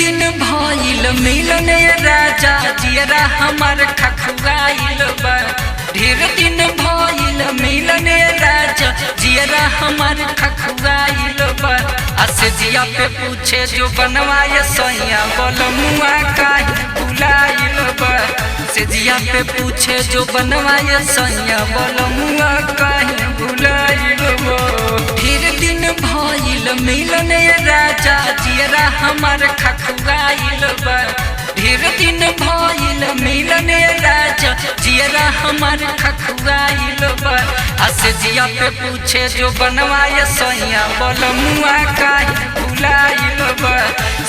दिन भइल मिलन राजा जियरा हमार खखुआइल बा। ढेर दिन भइल मिलन राजा जियरा हमार खखुआइल बा। आसे जिया पे पूछे जो बनवाए सैया बलमुआ काहे भुलाइल बा। से जिया पे पूछे जो बनवाए सैया बलमुआ काहे भुलाइल बा। ढेर दिन भइल मिलन राजा जियरा हमार खखुआइल बा। ढेर दिन भइल मिलन राजा जियरा हमार खखुआइल बा। आसे जिया पे पूछे जो बनवाए सैया बलमुआ काहे भुलाइल बा।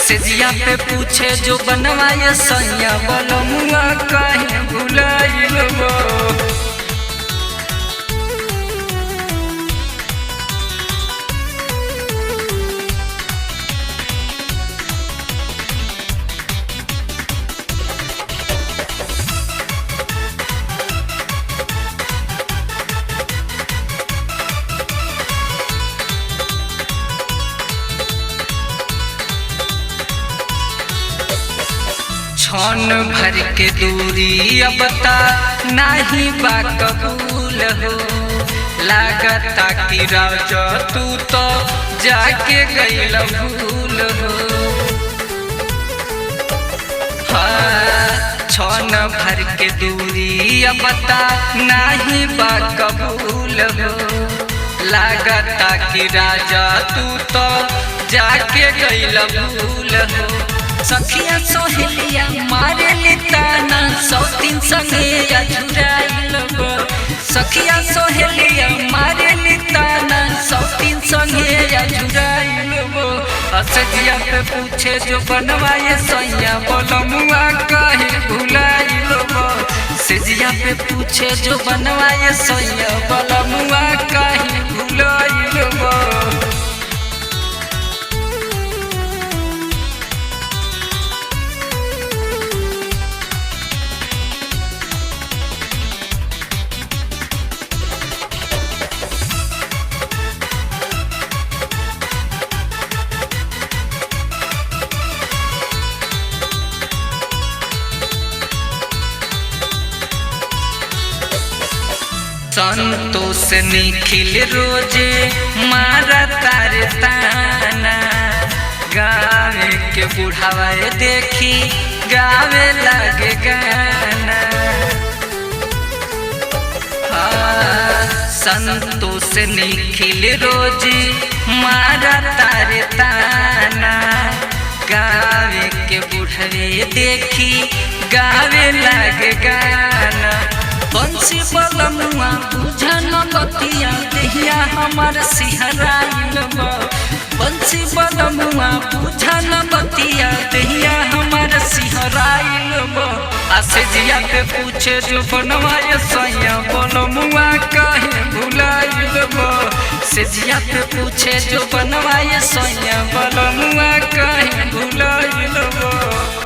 से जिया पे पूछे जो बनवाए सैया बलमुआ काहे भुलाइल बा। क्षण भर के दूरी अब ता नहीं बा कबूल हो। लागता कि राजा तू तो जाके गइल भूल हो। हाँ, क्षण भर के दूरी अब ता नहीं बा कबूल हो। लागता कि राजा तू तो जाके गइल भूल हो। सखिया सोहेलिया मारे लिताना सौतीन संगे अझुराइल बा। सखिया सोहेलिया मारे लिताना सौतीन संगे अझुराइल बा। असजिया पे पूछे जो बनवाए सैया बलमुआ काहे भुलाइल बा। सजिया पे पूछे जो बनवाए सैया बलमुआ काहे भुलाइल बा। संतोष निखिल रोजे मारा तार ताना। गावे के बुढ़ावा देखी गावे लगे गाना। हाँ, संतोष निखिल रोजे मारा तार ताना। गावे के बुढ़ावे देखी गावे लगे गाना। बंसी बलमुआ बुझन बतिया देहिया हमार सिहराइल बा। बंसी बलमुआ बुझन बतिया देहिया हमार सिहराइल बा। आसे जिया पे पूछे जो बनवाए सैया बलमुआ काहे भुलाइल बा। से जिया पे पूछे जो बनवाए सैया बलमुआ काहे भुलाइल बा।